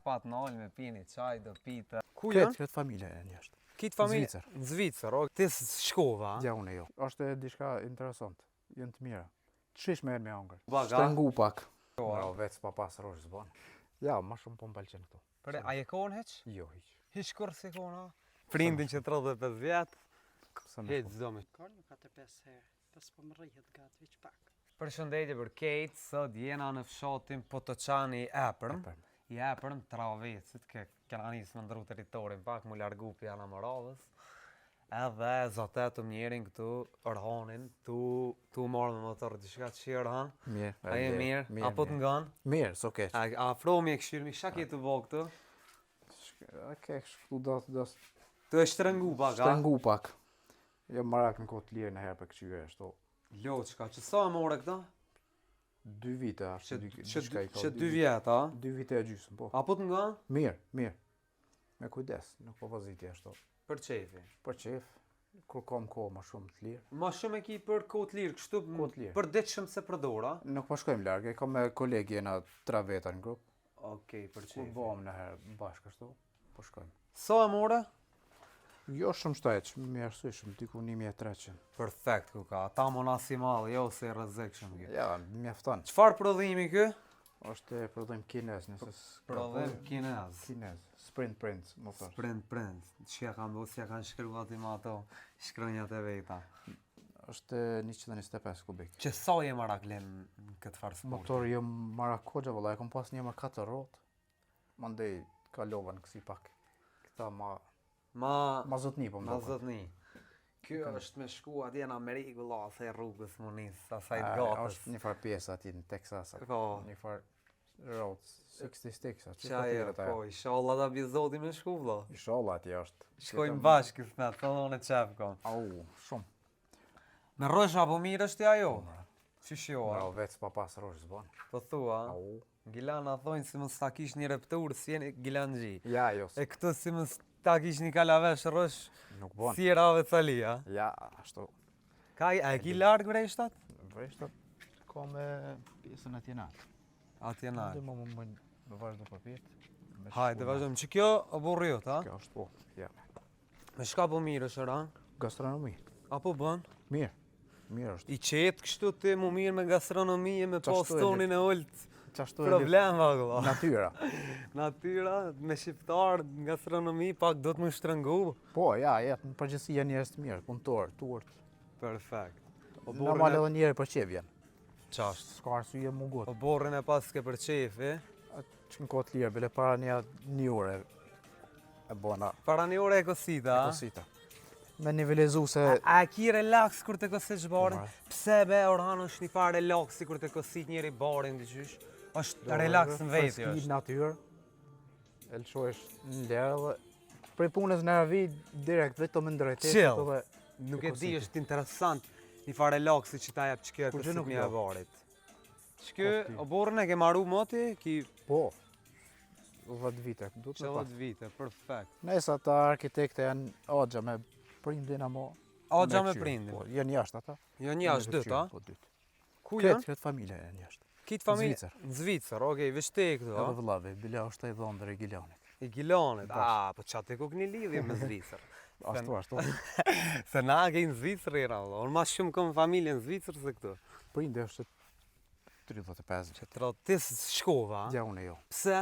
pat nalë me pini çaj, do pite. Ku janë? Këtë familje e njështë. Këtë familje? Zvicër. Në Zvicër, o. Ti shkova? Ja, unë e jo. Është diçka interesant. Jënë të mira. Të shish me me angër. Baga? Shtengu pak. Bravo, vetë pa pas rosh zban. Ja, ma shumë po m'pëlqen këtu. Për a je konë heq? Jo, hiq. Hiq kur si kona? Prindin që 35 vjetë? Heq zdo me. Ka një 4-5 herë, pas po më rrihet gatë, veç pak. Përshëndetje për Kate, sot jena në fshatin Potoçani i Epërm. I Epërm Travecit, kena nisë më ndru teritorin pak, mu largu pjana më radhës. Edhe zotet të mjerin këtu, Orhanin, tu marrë me motor diçka që Orhan. Mirë. A je mirë? Apo të ngan? Mirë, s'o keq. Afromi e këshirë, mi shak je të bo këtu? Keq, këtu do Tu e shtrengu pak, a? shtengu pak. Jo marak në kotë lirë në herë për këqyre, ashtu. Loçka, që sa e more këta? 2 vite, ashtu diçka i ka. Që 2 vjetë, a? 2 vite e gjysmë, po. Apo të ngan? Mirë. Me kujdes, nuk po vaziti ashtu. Për qefi. Për qef, kur kam kohë më shumë të lirë. Ma shumë e ki për kohë të lirë, kështu Kohë të lirë. për ditëshëm se për dora? Nuk po shkojmë larg, kam me kolegë jena 3 veta në grup. Okej, për Kur qefi. bëhem në herë bashkë ashtu, po shkojmë. Sa e more? Jo shumë shtajq, më arsyeshëm, diku 1300. Perfekt ku ka, ta mona si malë, jo se rrezikshëm kjo. Ja, mjafton. Qfar prodhimi kë? Është prodhim kinez, nëse Prodhim kinez. kinez. Sprint Prince, motor. Sprint Prince, që kam bo, si kanë shkru ati ma ato shkronjat e veta. Është 125 kubik. Që sa je marak len në këtë farë sporti? Motori jo mara koxha valla, e kam pas një më 4 rrotë. Mandej kalova në kësi pak. Këta ma zotni po më Ma duket. zotni. Kjo është me shku atje në Amerikë, vëlla, se rrugës më nisë, asaj të A, gatës. është një farë pjesë aty në Texas. Po. Një farë road 66 aty. Qa e, po, inshallah da bizoti me shku, vëlla. Inshallah aty është. Shkojmë bashkë, kësmet, të dhone qef kom. Au, shumë. Me rrosh apo mirë është ajo? Qysh jo, a? Bravo, vetë pa pas rosh zban. Po thua, Au. Gilana thojnë si më s'ta kish një reptur, si jeni Gilanxhi. Ja, jo, E këtu si më s'ta kish një kalavesh rrosh, nuk bon. si e rave cali, a? Ja, ashtu. A e ki largë vreshtat? Vreshtat ka me pjesën atje natë. Atje na. Dhe më vazhdo për pjetë. Hajde, vazhdojmë. Që kjo o burriot, a? Kjo është po, ja. Me shka po mirë është, Orhan? Gastronomi. Apo bën? Mirë. Mirë është. I qetë kështu ti mu mirë me gastronomi e me Qashtu pas e tonin e ullët Qashtu e problem, valla. natyra. Natyra, me shqiptar, gastronomi, pak do të më shtrëngu. Po, ja, jetë në përgjithësi janë njerëz të mirë, punëtor, turp. Perfekt. Normal edhe njerë për qef janë. Qasht. S'ka arsye mungot. O borrin e pas ke për qefi. Që në kotë lirë, bile para një ore e bona Para një ore e kosita, a? kosita. Me nivelizu se... A ki relax kur të kosit barin? Mare. Pse be, Orhan është një farë relaxi kur të kosit njeri barin të qysh? është relax në veti Freski, është. natyrë. E lëshohesh në lerë dhe... Prej punës në ravi, direkt vetëm në drejtet. Chill. Dhe... Nuk e di, kositi. është interesant një farë relaxi që ta jep që kjo e Kur gjë kosit nuk një e jo. barit. Që Kopti. o borrin e ke maru moti, ki Po. 10 vite, du të 10 pas. vite, perfekt. Nësa ata arkitekte janë agja me prindin amo... Agja me qyr. prindin. Po, janë jashtë ata. Jo një ashtë dytë, a? Po, dytë. Ku janë? Këtë familje janë jashtë. Kitë familje? Zvicër. Në Zvicër, okej, veç te këtu, a? Edhe vëllave, bila është e dhëndër e Gilanit. I Gilanit, po qatë e ku këni lidhje me Zvicër. Ashtu. Se na ke në Zvicër i rallë, unë ma shumë kom familje në Zvicër se këtu. Prinde është 35. Që të rrotë, ti shkova, a? Ja, unë jo. Pse?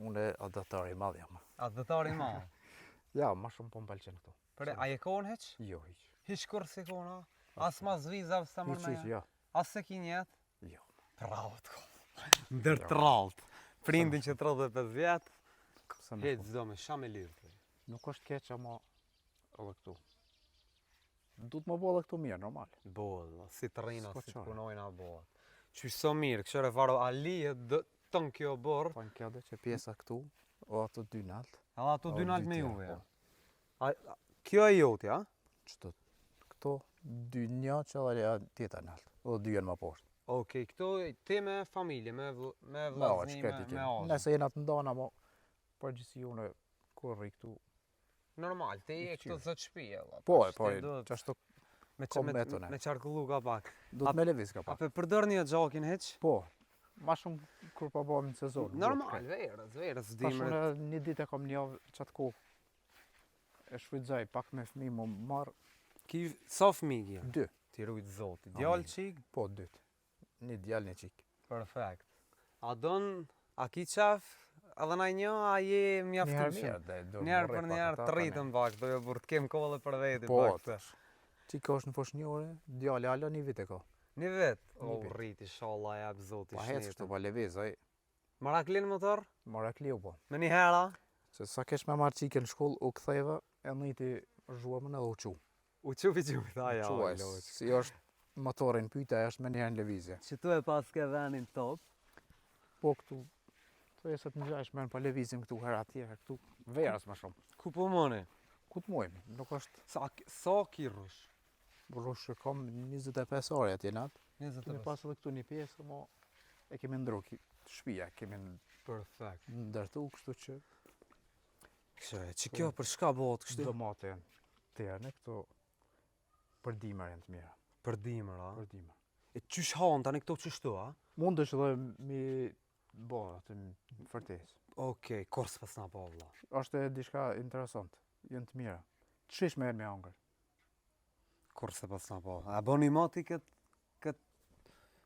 Unë e adatari madh jam. A dëtari ma. Ja, ma shumë po m'pëlqen këtu. Për a je konë heq? Jo, hiq. Hiq kur si kona? As ma zviza vë sa mërë me Hiq, ja. As se ki njetë? Jo. Traut ko. Ndër traut. Prindin që 35 vjetë, Se më heq zdo me sha me lirë. Nuk është keq, ama edhe këtu. Du të më bëllë këtu mirë, normal. Bollë, si të rina, S'ka si të qare. punojna bollë. Qysh so mirë, këshore faro, a lihet tën kjo borë, Po në kjo dhe që pjesa këtu, o ato dy nalt. edhe ato O, dy nalt dy me tjera, juve. po. Ja. Kjo e jotja, Qëto, këto dy një që edhe ja tjetër nalt. O dy janë më poshtë. okej, këto ti me familje, me Me vllazni, shkreti me kemi. azë. Nëse jena të ndana, mo përgjithsi unë kur rri këtu. Normal, ti je I këtu qyrë. zot shtëpia, valla. Po, tash po, ti duhet qashtu me kom metone. me çarkullu ka pak. du të me lëviz ka A pak. pe përdor një gjakin hiç? Po, Ma shumë kur po bëhem në sezon. Normal, verës, Tash dimrit. unë një ditë e kam një javë qatë kohë. E shfrytëzoj pak me fëmijë më marr Ki sa fëmijë kje? 2. Ti rujtë zoti. Djallë qik? Po 2. Një djalë një çik. Perfekt. A ki qef? Edhe na një, a je mjaftueshëm? Njerë për njerë të rritëm pak, do jo për të kem kohë dhe për veti Po, pak të. Çika është në fushë një ore, djali ala një vit e ka. Një vit? O, Një vit. rrit, inshallah, jap zoti Pa hec kështu, pa levez, ai. Maraklin motor? Marakliu po. Me një hera? Se sa kesh me marrë çikën në shkollë, u ktheva, e njëti zhuamën edhe u çu. U qupi, ja, Quaj, si është motorin pyta, është me njëherë në lëvizje. Që tu e pas ke venin top? Po këtu, të e se të njëgjaj shmenë pa lëvizim këtu herë atje, këtu verës më shumë. Ku po moni? Ku të mojmë, nuk është Sa ki rrush? rrushë kam 25 orë atje natë. 25. Kemi pas edhe këtu një pjesë, mo e kemi ndru shtëpia, kemi Perfekt. ndërtu, kështu që Që kjo për shka bëhet kështu? domate janë të janë këtu për dimër janë të mira, Për dimër, a? për dimër. E qysh hanë tani këto qështu, a? Mund është edhe mi bo atë në fërtes. Okej, kors pas na po valla. Është e diçka interesant, janë të mira. Të shish me me hangër. Kors pas na po. A boni moti kët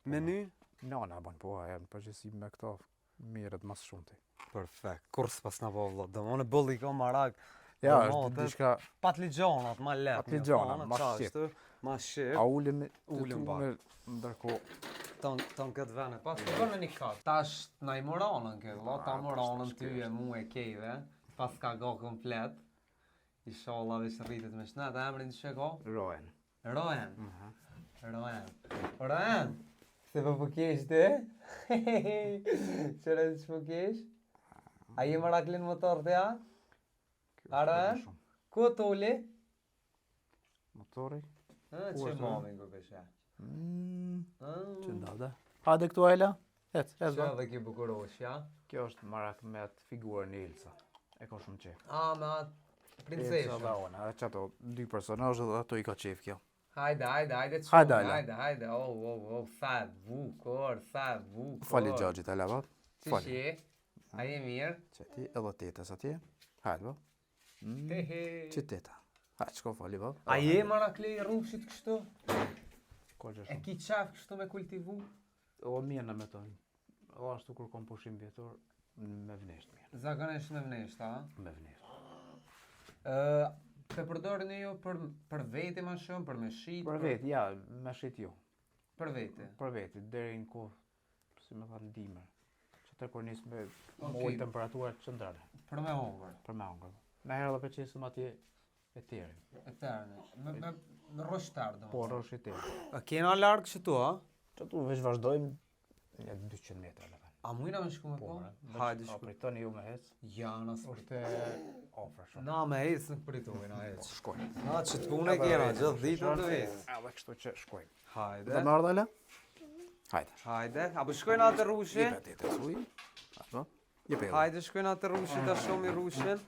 menu? Nana bën po, e në përgjithësi me këto mirët mas shumëti. Perfekt. Kors pas na po valla. Domone bolli ka marak. Ja, Domate, është diçka, Patligjonat, ma let. Patligjonat, ma shqip. Ma shqip. a ulim Ulim pak. ndërkohë. Ton këtë vene. Pas të bërë një katë. Tash na i moranën këtë, la ta moranën ty e mu e kejve. Pas ka go komplet. Inshallah veç rritet me shnet. Emrin që ka? Rojen. Rojen. Rojen. Rojen. Se po kesh ti? Qërë që po kesh? A je maraklin motor të ja? Rojen? Ku të uli? Motori. Që është, mami ku peshe? Që ndada. Hajde këtu Ela. Ec, Që ba. edhe ki bukurosh, ja? Kjo është marak me atë figurën e Ilsa. E ka shumë qef. A, me atë Ilsa prinseshën. dhe ona, që ato 2 personazhe dhe ato i ka qef kjo. Hajde, Hajde, çon, Ala. hajde. Oh, sa bukur. Fali gjagjit Ela, ba. Si Fali. shi? A je mirë? Që ti edhe tetës atje. Hajde, ba. Që teta. Hajde, qko fali, ba. A je marakli i rrushit kështu? Ko që E shumë. ki qef kështu me kultivu? O mirë me tonë. O ashtu kur kom pushim vjetor, me vnesht mirë. Zakonisht me vnesht, a? Me vnesht. Të përdorni ju për veti ma shumë, për me shit? Për veti, ja, me shit ju. Për veti. Për veti, deri në kohë, si me thanë dimër. Që të kur nisë me Okej. mojë temperaturat qëndrare, Për me hongër. për me hongër. Me herë dhe përqesëm atje e tjerin. E tërni. Me rrush tërë, do. Po, rrosh i tjerin. A kena largë kështu, a? Që tu veç vazhdojmë një 200 metra le venë. A mujna me shku me po? Hajde Hajde shku. shku. Pritoni ju me hec. Ja, nas Është e ofra shumë. Na me hec nuk pritojnë, na hec. Shkojmë. Na që të punë e kena, gjithë ditën të hec. Edhe kështu që shkojmë. Hajde. Dhe me ardhe le? Hajde. Hajde. Apo shkojnë atë rrushi? Jepe atë të suj. Ato. Jepe edhe. Hajde shkojnë atë rrushi të shumë i rushin.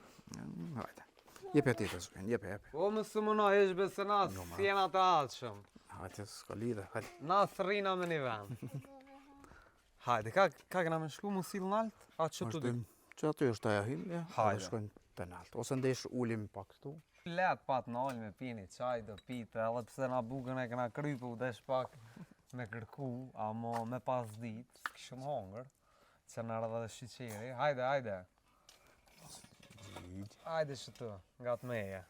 Hajde. Jepe atë të suj. Jepe. O më së më na esh besë na s'jena të atëshëm. Hajde, s'ka lidhe. Hajde. Na s'rina me një vend. Hajde, ka këna me shku mu silë nalt? A që të dy? Që aty është aja himja. Hajde. Shkojnë të nalt. Ose ndesh ulim pak këtu. Let pat nalë me pini qaj do pite, edhe pse na bukën e këna krypu, desh pak me kërku, amo me pas dit, s'kishëm hongër, që në rrëdhe dhe shiqeri. Hajde. Hajde që tu, nga të meje.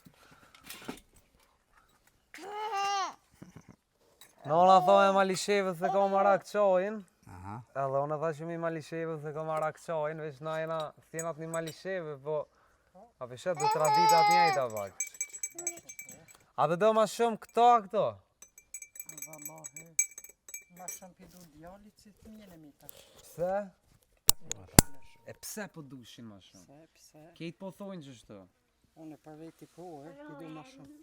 Nona thoi e malisheve se ka marak qojnë, Aha. edhe unë tha që mi malisheve se ka marak qojnë, veç na jena thjenat një malisheve, po a pishet dhe traditat njejta pak. A dhe do ma shumë këto a këto? Vallahi, ma shumë pidu djallit që të mjene mi tash. Pse? E pse po dushin ma shumë? Pse? Kejt po thojnë që shto? Unë për veti po, pidu ma shumë.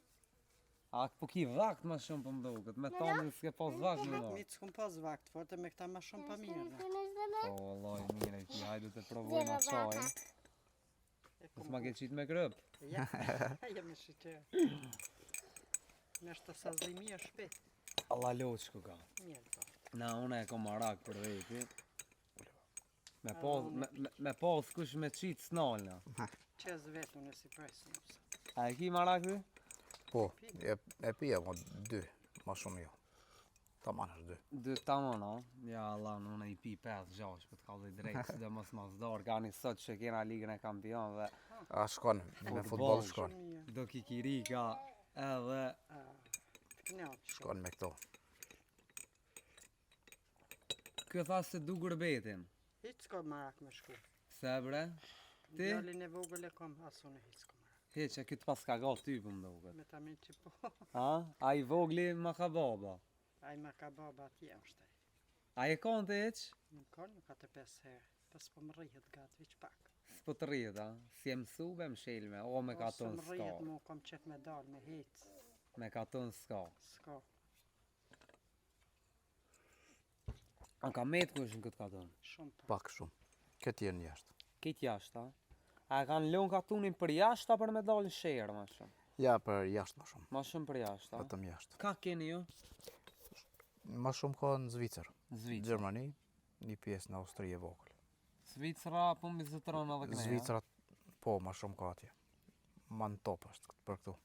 A po ki vakt ma shumë për mdukët, me tonin s'ke pas vakt më Mi nërë. të s'kum pas vakt, forte me këta ma shumë pa mirë. Po, Allah, mire ki, hajde të provojnë atë qajnë. Mos ma ke qitë me kryp. Ja, me shqyqe. Me shtë sa zimi e shpet. Allah loqë ku ka. Mirë po. Na, une e kom marak për veti. Me pas kush me qitë s'nalna. Qes vetë unë si presin. A e ki marak ty? Po, e pija, ma 2, ma shumë jo. Ta manë është 2. 2 tamon, a? Ja, Allah, unë i pi 5-6, për të kallë drejtë, së dhe mos mazdarë, ka një sot që kena Ligën e Kampionëve. A shkon, me futbol shkon. Do kikirika, edhe... Shkon me këto. Kë tha se du gërbetin. Hiç s'ka marak me shku. Se bre? Ti? Djalin e vogël e kam, asune hiç s'ka marak. Heq, e këtë pas ka ga ty për më duket. Me ta me që po. A? A i vogli ma ka baba. Ai ma ka baba atje është ai. A e kon të heq? Nuk ka, nuk ka të 5 herë. Pas po më rrihet gatë, veç pak. S'po të rrihet, a? Si e mësu be më shelme, o me ka tonë Ose më rrihet s'ka. mu kam qef me dal, me hec. Me ka tonë s'ka. S'ka. A ka metë kush në këtë ka tonë? Shumë pak. Pak shumë. Këtë jenë jashtë. Kitë jashtë, a? A kanë lënë ka tunin për jashtë a për me dalë shërë, ma shumë? Ja, për jashtë ma shumë. Ma shumë për jashtë, a? Vetëm jashtë. Ka keni ju? Ma shumë ka në Zvicër. Zvicra. Gjermani, një pjesë në Austri e vogël. Zvicra, po mi zëtëron edhe këne, Zvicra, po, ma shumë ka atje. Ma në top është për këtu.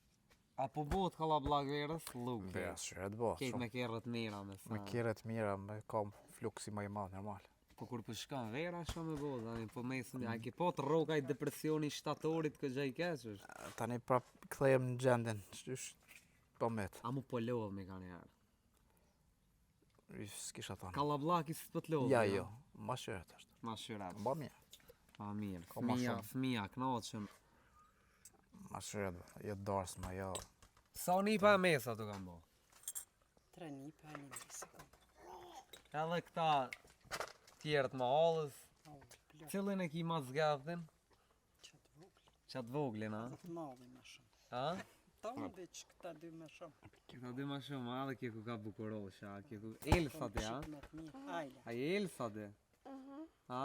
A po bot ka la blag verës? Luke. Verës shret bo, Kejt shumë. me kerët mira me sa. Me kjerët mira, me kam fluksi ma i madh, normal. Po kur për shkan vera shumë e bot, ani po mesën, a ki po të roka i depresioni shtatorit këgja i keqësh? Tani prap kthejem në gjendin, po met. A mu po lodh me ka njerë. S'kisha thonë. Ka la blaki së të lodh. Ja, jo, ma shret është. Ma shërat. Ba mirë. Ma mirë. Ka ma Fëmija, shumë. fëmija, knaqëm. Ma shret, jo dars, ma jo. Sa nipa e mesa të kam bo? 3 nipa e një mesë kam. Edhe këta tjerët ma halës, Au, plot, cëllën e ki ma zgathin? qatë vogël. Qatë voglin, a? Dhe të madhi ma shumë. A? Ta unë veç këta 2 ma shumë. Këta dy ma shumë, a dhe kjo ku ka bukurosha, kjo ku... Elsa ti, a? Shqip me të mirë. Ajla. A je Elsa ti? A?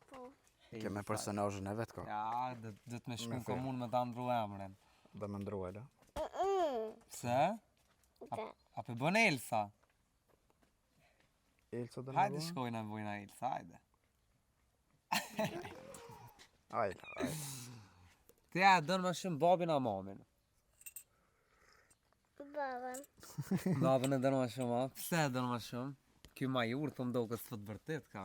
Po. Ke me Elsa. personazhin e vet ka. Ja, dhe të me shku Me në fe. komun me ta ndru emrin. Dhe me ndruaj, da? Pse? A pe bën Elsa? Elsa dhe Hajde shkojna e bojna Elsa, hajde. Ajla, ajla. Ti ja dënë ma shumë babin a mamin? Babën. Babën e dënë ma shumë, a? Pse e dënë ma shumë? Kjo ma jurë të ndo kësë fëtë vërtet ka.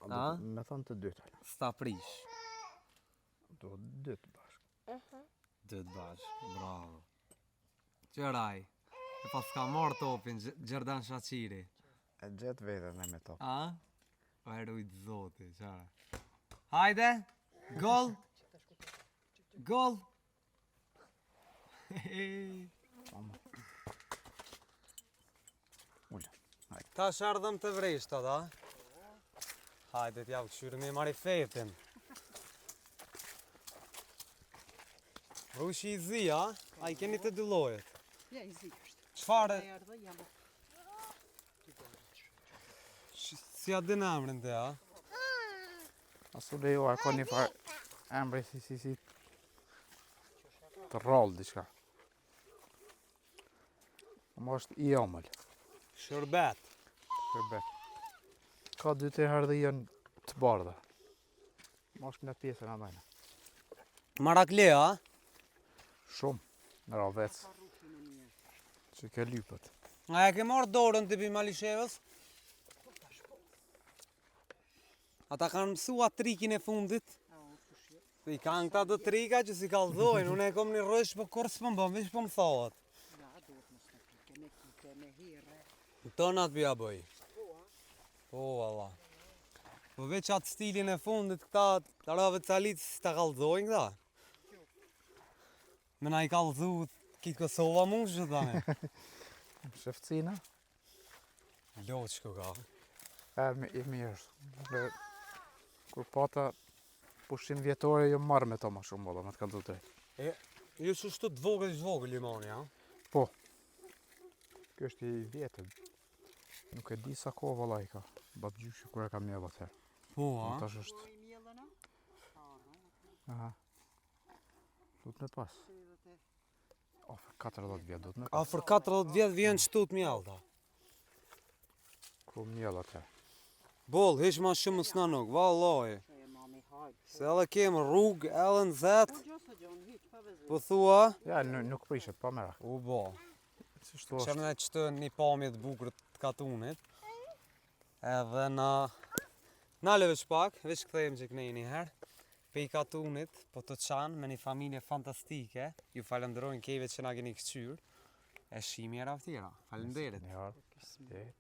A? Me thonë të dytë, ajla. Sta prish. Do dytë bashkë. Dytë bashkë, bravo. Qëraj, e pas ka marrë topin, Gjerdan Shaqiri. E gjetë vetën e me top. A? O e rujtë zoti, qara. Hajde, gol! Gol! Ullë, hajde. Ta shardhëm të vreshtat, a? Hajde t'javë këshyrë me marifetin. Rushi i zi, a? A i keni të dy llojet. Ja, i zi është. Çfarë? E ardhe, jam. Si a din emrin te, a? Asu dhe jo, a ka një farë emri si të rrallë diçka. Më është i omëll, Shërbet. shërbet. Ka 2-3 herë dhe janë të bardha. Më është në pjesën e dajna. Marakle, a? Shumë, në ravec, që ke lypët. A e ke marrë dorën të Malishevës? Ata kanë mësua trikin e fundit. I kanë këta të trika që si kallzojnë, unë e kom një rësh për kur s'pëm bëm, vish po më thohet. Ja, do të mos të pike, me kike, me here. Në të natë bja bëj. Po, Allah. Po veç atë stilin e fundit këta të rave calit si ta kallzojnë këta. Me na i kallzu kitë Kosova mund që tani. Shëftësina, Loqë ka. i mirë është. Dhe, kur pata pushim vjetore, jo marrë me to ma shumë bolla, me të kanë të drejtë. Jo që shtu të vogël limoni, a? Po, kjo është i vjetër. Nuk e di sa kohë valla i ka. Babë gjyshi kur e ka mjellë atëherë. Po, a? Tash është. Po i mjellën, a? Aha. Duhet me pas. Afër 40 vjet duhet me pas. Afër 40 vjet vjen qëtu të mjallta. Ku mjellë atëherë. Boll, hiç ma shumë s'na nuk, vallahi. E mami hajt. Se edhe kem rrugë edhe në zet, Gjose gjon hiç pa vezë. po thua, Ja, nuk prishet, pa merak. u bo. Si shtu është. Qërne qëtë një pamje të bukur të katunit. Edhe na veç pak, veç këthejmë që kënej një herë. Pe i katunit, po të qanë me një familje fantastike. Ju falenderojnë kejve që na keni këqyrë. E shimi era tjera. Falenderit. Një harë.